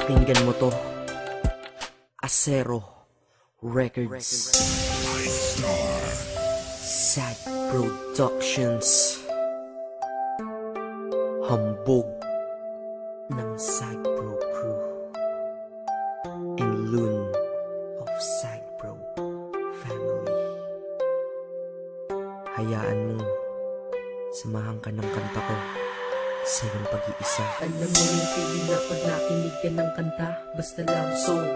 Pakinggan mo to. Acero Records, Sad Productions. Hambog ng Sad Pro Crew and Loon of Sad Pro Family. Hayaan mo, samahan ka ng kanta ko sa iyong pag-iisa. Alam mo yung feeling na pag nakinig ka ng kanta, basta love song,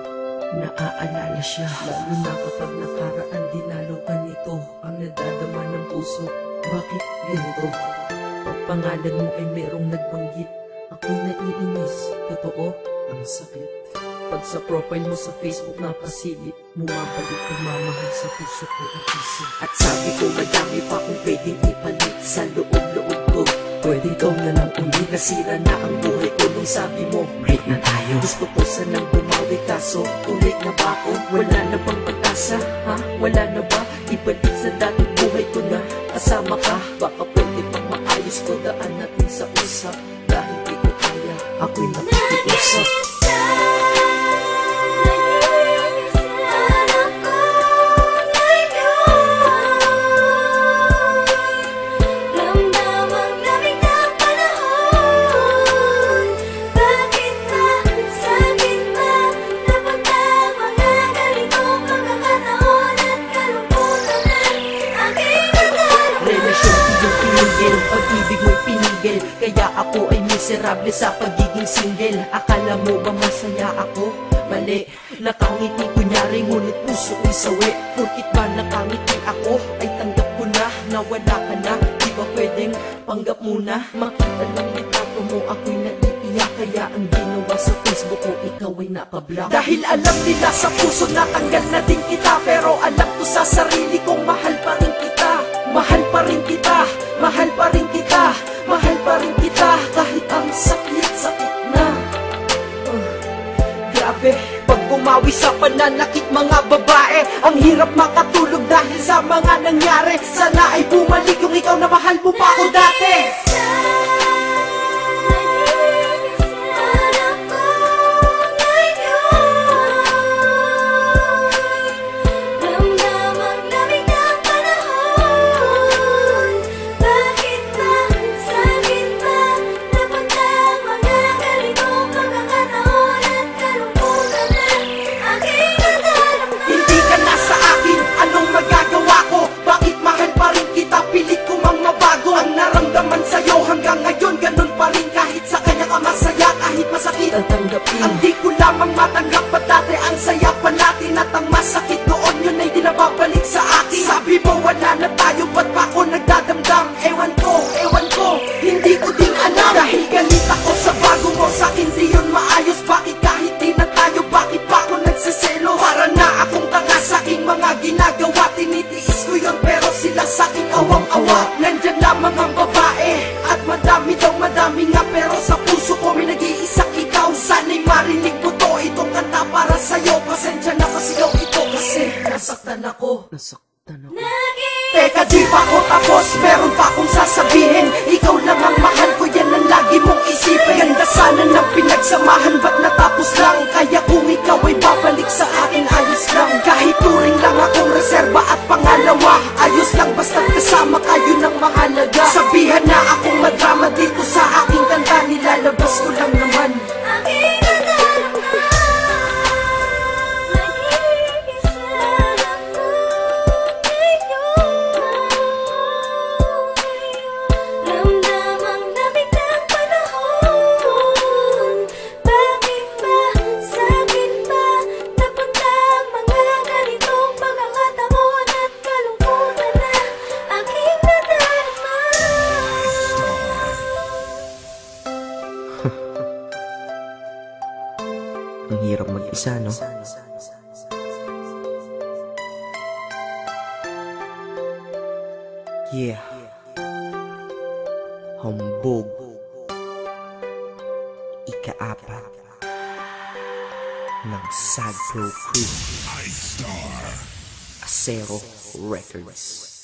naaalala siya. Lalo na kapag nakaraan, dinalo ka nito, ang nadadama ng puso. Bakit ganito? Pag pangalan mo ay merong nagbanggit, ako'y naiinis. Totoo, ang sakit. Pag sa profile mo sa Facebook napasilip, bumabalik pagmamahal sa puso ko at isip. At sabi ko madami pa kung pwedeng ipalit sa loob-loob ko. Pwede ikaw na lang uli, nasira na ang buhay ko nung sabi mo break na tayo. Gusto ko sanang bumawi kaso ulit na ba ako? Wala na bang pag-asa? Ha? Wala na ba? Ibalik sa dating buhay ko na kasama ka. Baka pwede pang maayos ko, daan natin sa usap. Dahil di ko kaya, ako'y nakikiusap. Pag-ibig mo'y pinigil, kaya ako ay miserable sa pagiging single. Akala mo ba masaya ako? Mali, nakangiti kunyari ngunit puso ko'y sawi. Porkit ba nakangiti ako ay tanggap ko na nawala ka na. Di ba pwedeng panggap muna? Makita lang itato mo ako'y naiiyak, kaya ang ginawa sa Facebook ko ikaw ay nakablock. Dahil alam nila sa puso natanggal na din kita, pero alam ko sa sarili kong mahal pa rin kita. Mahal pa rin kita, mahal pa rin kita, mahal pa rin kita, kahit ang sakit-sakit na. Grabe, pag bumawi sa pananakit mga babae, ang hirap makatulog dahil sa mga nangyari. Sana ay bumalik yung ikaw na mahal mo pa ako dati. Ang di ko lamang matanggap pa dati ang saya pa natin, at ang masakit noon yun ay di nababalik sa akin. Sabi mo wala na tayo, ba't pa ako nagdadamdam? Ewan ko, hindi ko din alam. Dahil galit ako sa bago mo, sa'kin di yun maayos. Bakit kahit di na tayo, bakit pa ako nagsiselo? Para na akong tanga sa'king mga ginagawa. Tinitiis ko yun pero sila sa'king awang-awa. Nandyan lamang ang babae at madami daw madami nga, pero sa puso ko may nag-iisang ikaw. Sana'y marinig mo to, itong kanta para sa'yo. Pasensya na pasigaw ito kasi nasaktan ako. Teka, di pa ako tapos, meron pa akong sasabihin. Ikaw lang ang mahal ko, yan ang lagi mong isipin. Ganda sana ng pinagsamahan, ba't natapos lang? Kaya kung ikaw ay babalik sa akin, ayos lang. Kahit turing lang akong reserba at pangalawa, ayos lang basta't kasama kayo ng mahalaga. Sabihan na akong madrama dito sa aking kanta, nilalabas ko lang naman. Ang hirap mag-isa, no? Yeah. Hambog. Ika-apat ng Sad Pro Crew. Acero Records.